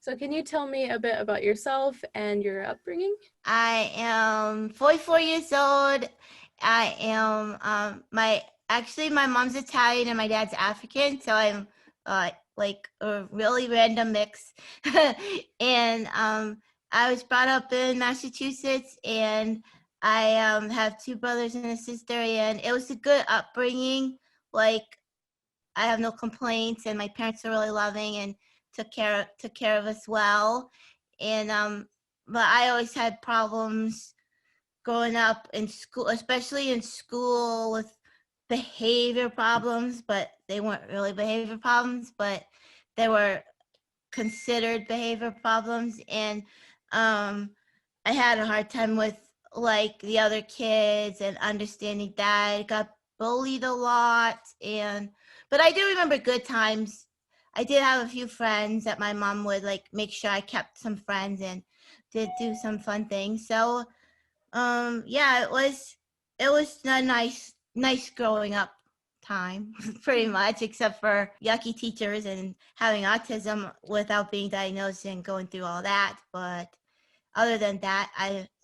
So can you tell me a bit about yourself and your upbringing? I am 44 years old. I am my mom's Italian and my dad's African, so I'm like a really random mix. And I was brought up in Massachusetts, and I have two brothers and a sister, and it was a good upbringing. Like, I have no complaints, and my parents are really loving and took care of us well. And but I always had problems growing up in school, especially in school, with behavior problems, but they weren't really behavior problems, but they were considered behavior problems. And I had a hard time with like the other kids and understanding that. I got bullied a lot, and but I do remember good times. I did have a few friends that my mom would like make sure I kept some friends and did do some fun things. So yeah, it was a nice growing up time, pretty much, except for yucky teachers and having autism without being diagnosed and going through all that. But other than that,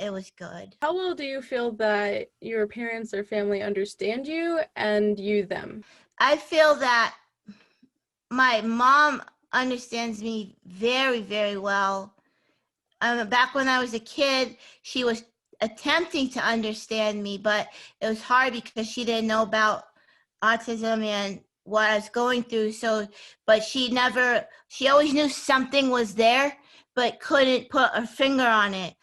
it was good. How well do you feel that your parents or family understand you and you them? I feel that my mom understands me very, very well. Back when I was a kid, she was attempting to understand me, but it was hard because she didn't know about autism and what I was going through. So, but she always knew something was there, but couldn't put a finger on it.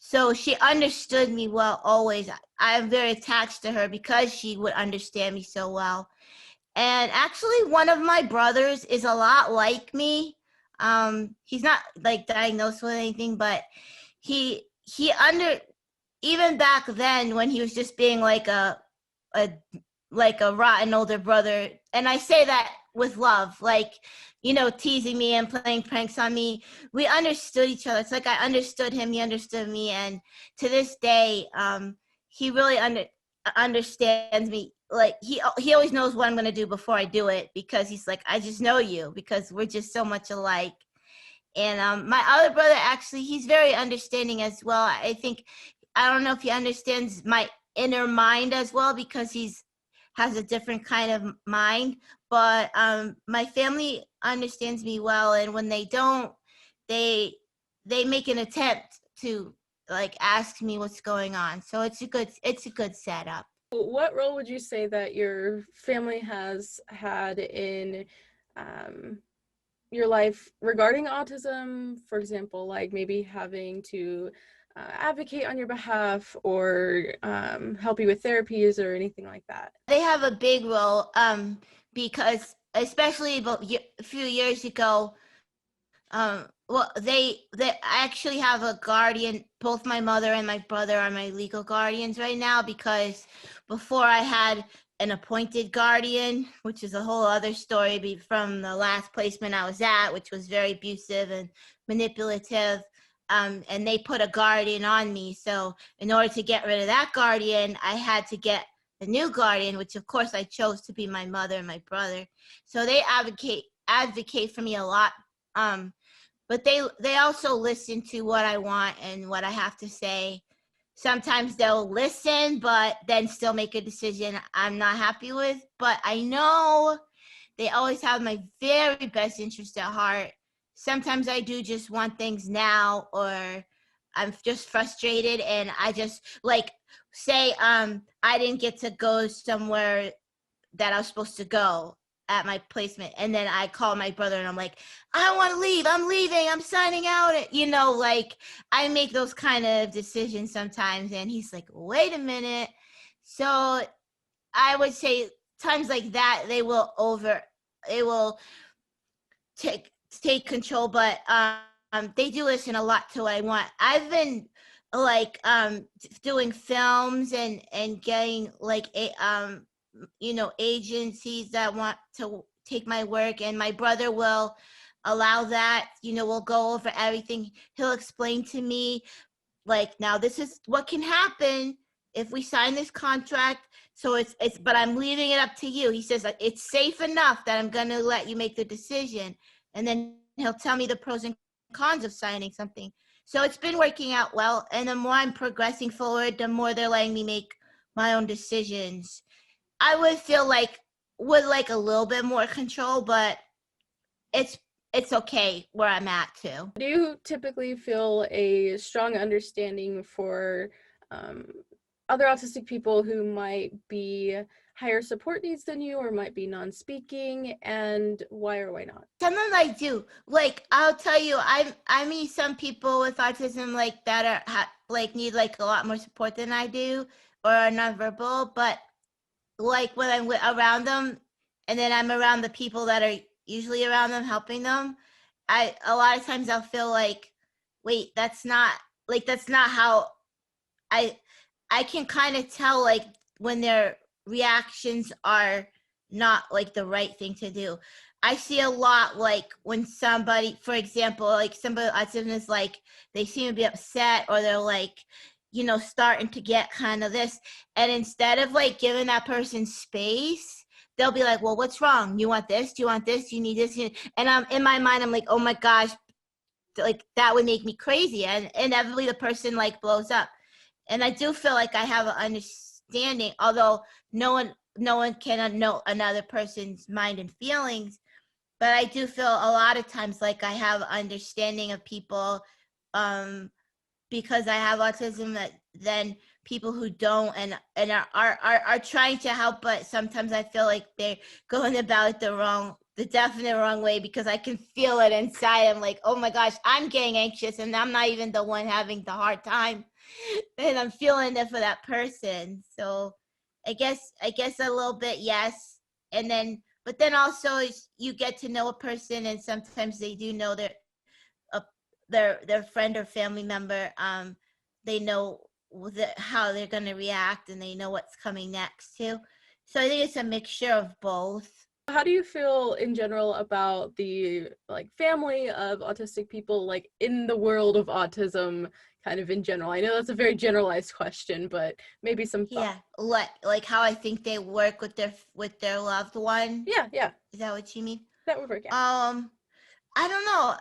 So she understood me well always. I am very attached to her because she would understand me so well. And actually, one of my brothers is a lot like me. He's not like diagnosed with anything, but he under even back then when he was just being like a like a rotten older brother, and I say that with love, like, teasing me and playing pranks on me. We understood each other. It's like I understood him, he understood me, and to this day, he really understands me. Like he always knows what I'm gonna do before I do it, because he's like, I just know you, because we're just so much alike. And my other brother, actually, he's very understanding as well. I don't know if he understands my inner mind as well, because has a different kind of mind. But my family understands me well, and when they don't, they make an attempt to like ask me what's going on. So it's a good setup. What role would you say that your family has had in your life regarding autism? For example, like maybe having to advocate on your behalf or help you with therapies or anything like that? They have a big role, because especially about a few years ago, well, they actually have a guardian. Both my mother and my brother are my legal guardians right now, because before I had an appointed guardian, which is a whole other story from the last placement I was at, which was very abusive and manipulative. And they put a guardian on me. So in order to get rid of that guardian, I had to get a new guardian, which of course I chose to be my mother and my brother. So they advocate for me a lot. But they also listen to what I want and what I have to say. Sometimes they'll listen, but then still make a decision I'm not happy with. But I know they always have my very best interest at heart. Sometimes I do just want things now, or I'm just frustrated, and I just like say I didn't get to go somewhere that I was supposed to go at my placement, and then I call my brother and I'm like, I don't want to leave, I'm leaving, I'm signing out. Like, I make those kind of decisions sometimes, and he's like, wait a minute. So I would say times like that, they will take control, but they do listen a lot to what I want. I've been like doing films and getting like agencies that want to take my work, and my brother will allow that. We'll go over everything. He'll explain to me, like, now this is what can happen if we sign this contract. So it's but I'm leaving it up to you. He says it's safe enough that I'm going to let you make the decision. And then he'll tell me the pros and cons of signing something. So it's been working out well. And the more I'm progressing forward, the more they're letting me make my own decisions. I would feel like would like a little bit more control, but it's okay where I'm at too. Do you typically feel a strong understanding for other autistic people who might be higher support needs than you or might be non-speaking, and why or why not? Sometimes I do. Like I'll tell you, I meet some people with autism like that are like need like a lot more support than I do or are nonverbal, but like when I'm around them and then I'm around the people that are usually around them helping them, a lot of times I'll feel like, wait, that's not how I can kind of tell like when their reactions are not like the right thing to do. I see a lot like when somebody, for example, like somebody with autism is like they seem to be upset or they're like, you know, starting to get kind of this, and instead of like giving that person space, they'll be like, well, what's wrong? You want this? Do you want this? Do you need this? And I'm in my mind, I'm like, oh my gosh, like that would make me crazy, and inevitably the person like blows up. And I do feel like I have an understanding, although no one can know another person's mind and feelings, but I do feel a lot of times like I have understanding of people because I have autism that then people who don't and are trying to help, but sometimes I feel like they're going about it the definite wrong way, because I can feel it inside. I'm like, oh my gosh, I'm getting anxious and I'm not even the one having the hard time. And I'm feeling it for that person. So I guess a little bit, yes. And then, but then also you get to know a person and sometimes they do know their friend or family member. They know how they're going to react and they know what's coming next too. So I think it's a mixture of both. How do you feel in general about the like family of autistic people, like in the world of autism, kind of in general? I know that's a very generalized question, but maybe some thought. Yeah, like how I think they work with their loved one. Yeah, Is that what you mean? that would work. Yeah. I don't know.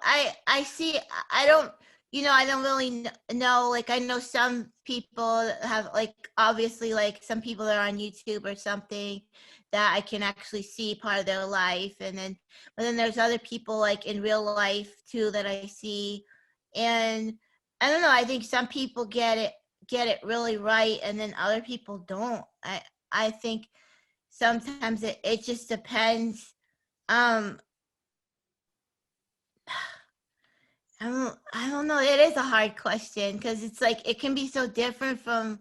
I see. I don't. You know, I don't really know. Like, I know some people have like obviously like some people that are on YouTube or something that I can actually see part of their life, and then but then there's other people like in real life too that I see, and I don't know. I think some people get it really right, and then other people don't. I think sometimes it just depends. Um, I don't know. It is a hard question because it's like it can be so different from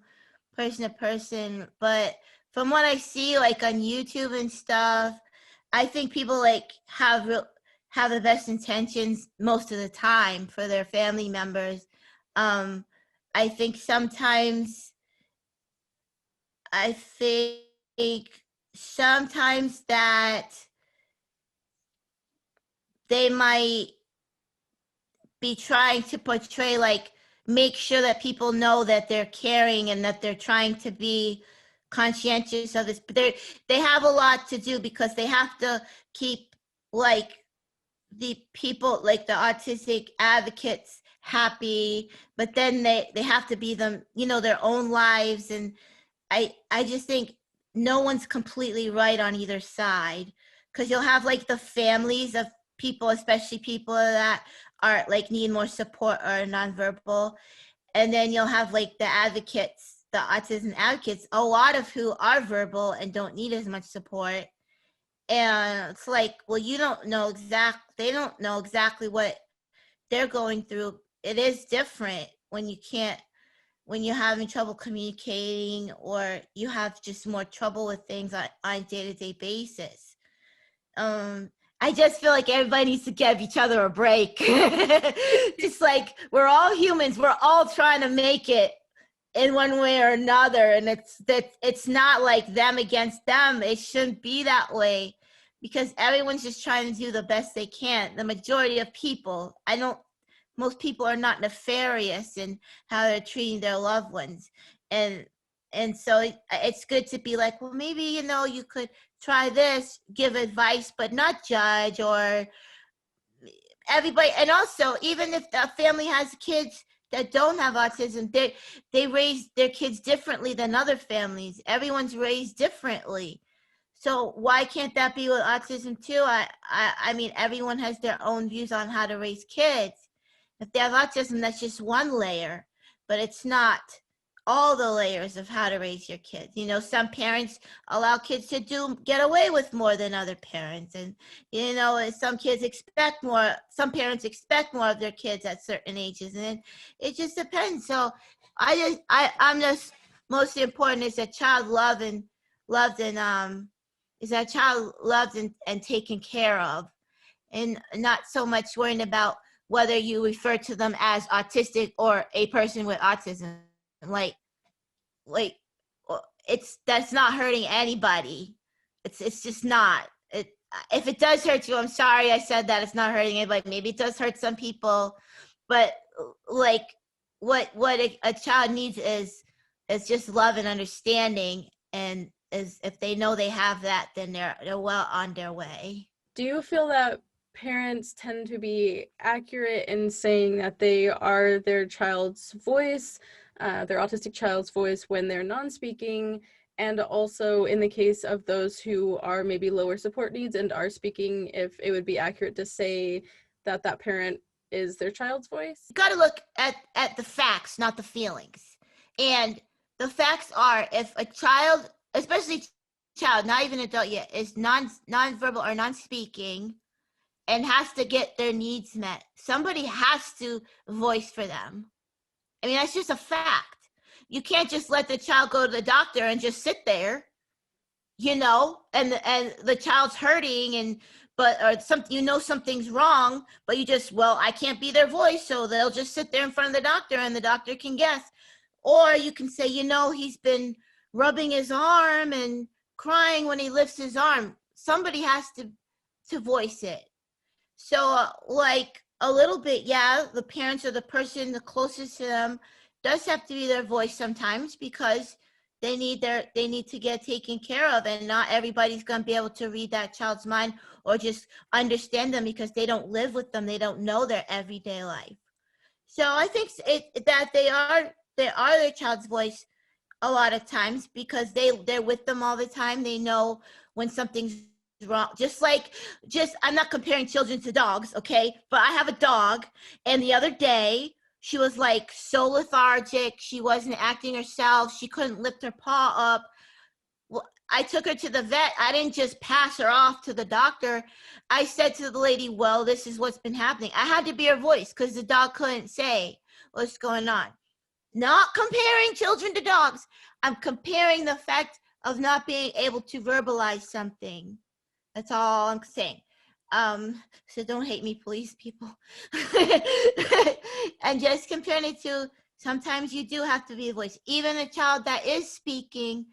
person to person. But from what I see, like on YouTube and stuff, I think people like have the best intentions most of the time for their family members. Um, I think sometimes I think sometimes that they might be trying to portray like make sure that people know that they're caring and that they're trying to be conscientious of this. But they have a lot to do because they have to keep like the people like the autistic advocates happy, but then they have to be them, you know, their own lives. And I just think no one's completely right on either side, because you'll have like the families of people, especially people that are like need more support or nonverbal, and then you'll have like the advocates, the autism advocates, a lot of who are verbal and don't need as much support. And it's like, well, they don't know exactly what they're going through. It is different when you're having trouble communicating or you have just more trouble with things on a day-to-day basis. I just feel like everybody needs to give each other a break. Just like we're all humans, we're all trying to make it in one way or another, and it's not like them against them. It shouldn't be that way, because everyone's just trying to do the best they can. The majority of people, most people are not nefarious in how they're treating their loved ones. And so it's good to be like, well, maybe, you know, you could try this, give advice, but not judge or everybody, and also even if the family has kids that don't have autism, they raise their kids differently than other families. Everyone's raised differently. So why can't that be with autism too? I mean, everyone has their own views on how to raise kids. If they have autism, that's just one layer, but it's not all the layers of how to raise your kids. You know, some parents allow kids to get away with more than other parents. And, you know, some kids expect more, some parents expect more of their kids at certain ages. And it just depends. So I'm just, most important is that child loved and is that child loved and taken care of, and not so much worrying about whether you refer to them as autistic or a person with autism. Like that's not hurting anybody. It's just not. If it does hurt you, I'm sorry I said that. It's not hurting anybody. Maybe it does hurt some people, but like what a child needs is just love and understanding, and if they know they have that, then they're well on their way. Do you feel that parents tend to be accurate in saying that they are their child's voice, their autistic child's voice, when they're non-speaking? And also in the case of those who are maybe lower support needs and are speaking, if it would be accurate to say that that parent is their child's voice? You got to look at the facts, not the feelings. And the facts are, if a child, especially child, not even adult yet, is non-verbal or non-speaking and has to get their needs met, somebody has to voice for them. I mean, that's just a fact. You can't just let the child go to the doctor and just sit there, you know, and the child's hurting or something's wrong, but you just, well, I can't be their voice, so they'll just sit there in front of the doctor and the doctor can guess. Or you can say, you know, he's been rubbing his arm and crying when he lifts his arm. Somebody has to voice it. So like a little bit, yeah, the parents or the person the closest to them does have to be their voice sometimes, because they need to get taken care of, and not everybody's going to be able to read that child's mind or just understand them because they don't live with them. They don't know their everyday life. So I think that they are their child's voice a lot of times, because they're with them all the time. They know when something's wrong. I'm not comparing children to dogs, okay? But I have a dog, and the other day she was like so lethargic. She wasn't acting herself. She couldn't lift her paw up. Well, I took her to the vet. I didn't just pass her off to the doctor. I said to the lady, well, this is what's been happening. I had to be her voice because the dog couldn't say what's going on. Not comparing children to dogs. I'm comparing the fact of not being able to verbalize something. That's all I'm saying. So don't hate me, please, people. And just comparing it to, sometimes you do have to be a voice. Even a child that is speaking,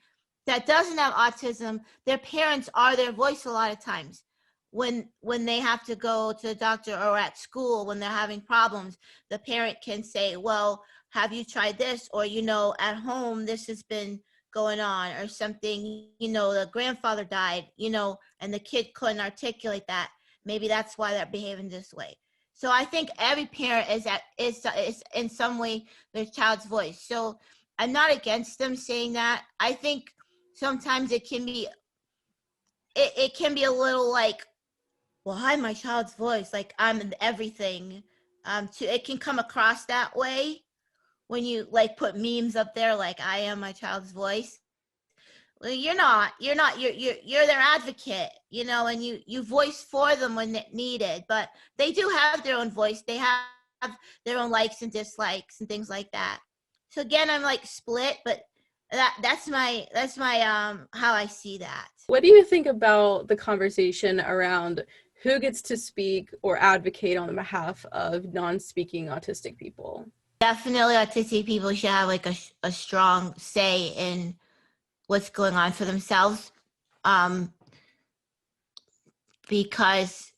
that doesn't have autism, their parents are their voice a lot of times. When they have to go to the doctor or at school, when they're having problems, the parent can say, well, have you tried this? Or, you know, at home, this has been going on, or something, you know, the grandfather died, you know, and the kid couldn't articulate that. Maybe that's why they're behaving this way. So I think every parent is in some way their child's voice. So I'm not against them saying that. I think sometimes it can be a little like, well, I'm my child's voice, like I'm everything. It can come across that way when you like put memes up there like, I am my child's voice. Well, you're not, you're their advocate, you know, and you voice for them when needed, but they do have their own voice. They have their own likes and dislikes and things like that. So again, I'm like split, but that's my how I see that. What do you think about the conversation around who gets to speak or advocate on behalf of non-speaking autistic people? Definitely autistic people should have like a strong say in what's going on for themselves, because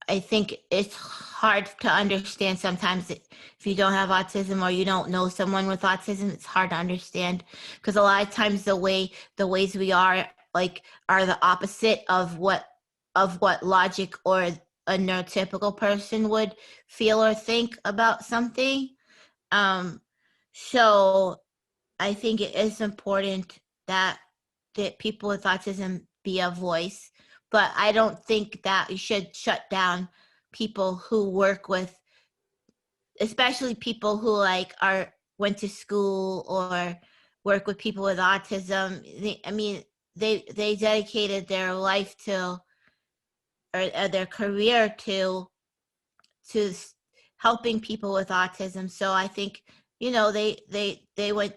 I think it's hard to understand sometimes if you don't have autism or you don't know someone with autism. It's hard to understand because a lot of times the ways we are like are the opposite of what logic or a neurotypical person would feel or think about something. So I think it is important that people with autism be a voice, but I don't think that you should shut down people who work with, especially people who like went to school or work with people with autism. They dedicated their life to, or their career to helping people with autism. So I think, they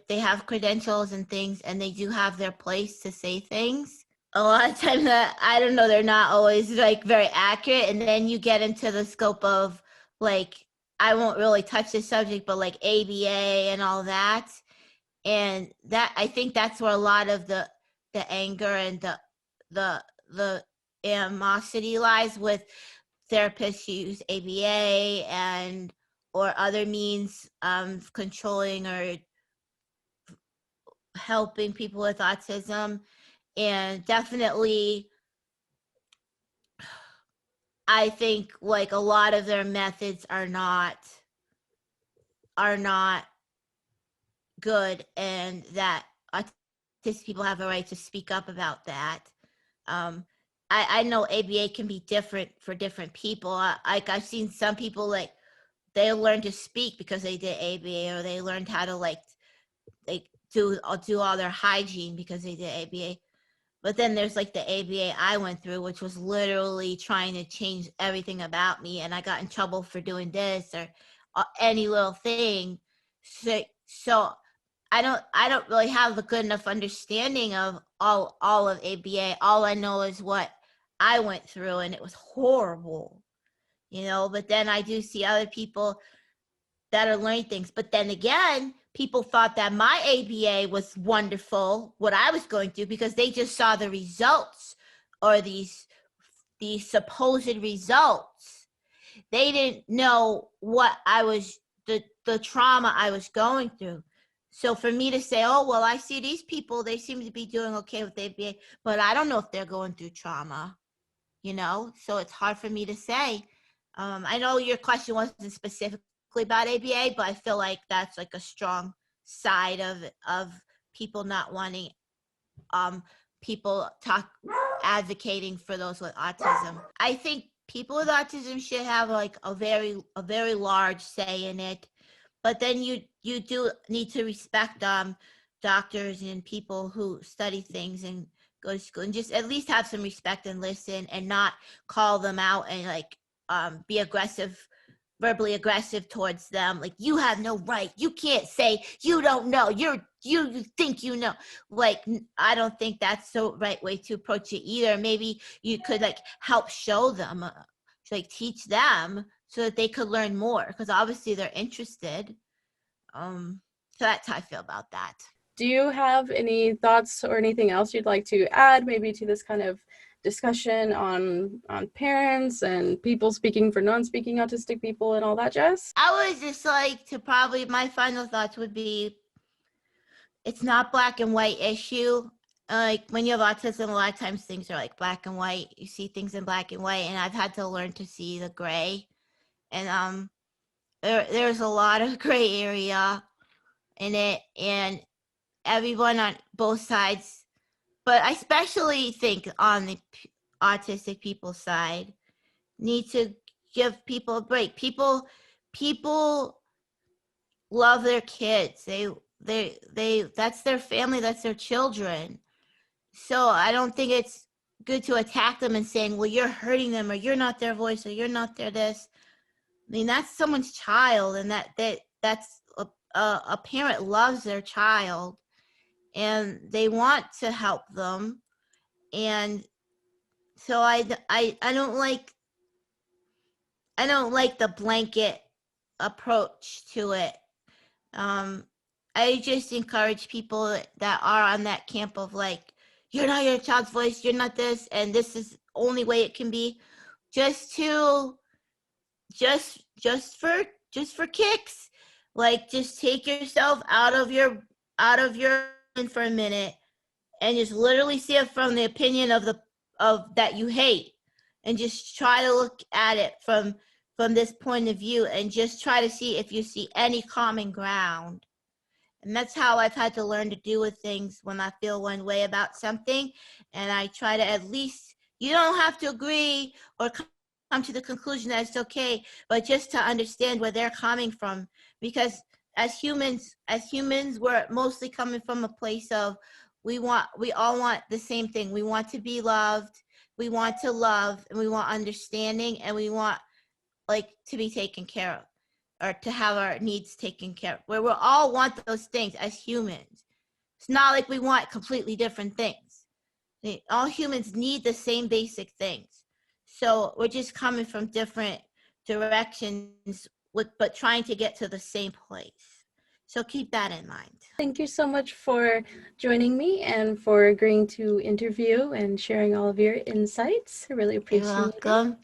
have credentials and things, and they do have their place to say things. A lot of times that, I don't know, they're not always like very accurate. And then you get into the scope of like, I won't really touch this subject, but like ABA and all that. And that, I think that's where a lot of the anger and the animosity lies with therapists who use ABA and or other means of controlling or helping people with autism. And definitely, I think like a lot of their methods are not good, and that autistic people have a right to speak up about that. I know ABA can be different for different people. Like I've seen some people like they learned to speak because they did ABA, or they learned how to like do all their hygiene because they did ABA. But then there's like the ABA I went through, which was literally trying to change everything about me, and I got in trouble for doing this or any little thing. So I don't really have a good enough understanding of all of ABA. All I know is what I went through, and it was horrible, But then I do see other people that are learning things. But then again, people thought that my ABA was wonderful, what I was going through, because they just saw the results, or these supposed results. They didn't know what I was, the trauma I was going through. So for me to say, oh, well, I see these people, they seem to be doing okay with ABA, but I don't know if they're going through trauma, So it's hard for me to say. I know your question wasn't specifically about ABA, but I feel like that's like a strong side of people not wanting people advocating for those with autism. I think people with autism should have like a very large say in it, but then you do need to respect doctors and people who study things and go to school, and just at least have some respect and listen, and not call them out and like be verbally aggressive towards them, like, you have no right, you can't say, you don't know, you think like, I don't think that's the right way to approach it either. Maybe you could like help show them, like teach them so that they could learn more, because obviously they're interested. So that's how I feel about that. Do you have any thoughts or anything else you'd like to add maybe to this kind of discussion on parents and people speaking for non-speaking autistic people and all that jazz? I would just like to my final thoughts would be, it's not black and white issue. Like when you have autism, a lot of times things are like black and white. You see things in black and white, and I've had to learn to see the gray. And there's a lot of gray area in it, and everyone on both sides, but I especially think on the autistic people's side, need to give people a break. People love their kids. They that's their family, that's their children. So I don't think it's good to attack them and saying, well, you're hurting them, or you're not their voice, or you're not their this. I mean, that's someone's child, and that's a parent loves their child, and they want to help them. And so I don't like the blanket approach to it. I just encourage people that are on that camp of like, you're not your child's voice, you're not this, and this is only way it can be, just for kicks, like, just take yourself out of your for a minute, and just literally see it from the opinion of that you hate, and just try to look at it from this point of view, and just try to see if you see any common ground. And that's how I've had to learn to do with things when I feel one way about something. And I try to, at least, you don't have to agree or come to the conclusion that it's okay, but just to understand where they're coming from. Because as humans, we're mostly coming from a place of, we all want the same thing. We want to be loved, we want to love, and we want understanding, and we want, like, to be taken care of, or to have our needs taken care of. Where we all want those things as humans. It's not like we want completely different things. All humans need the same basic things. So we're just coming from different directions, but trying to get to the same place. So keep that in mind. Thank you so much for joining me and for agreeing to interview and sharing all of your insights. I really You're appreciate it. welcome.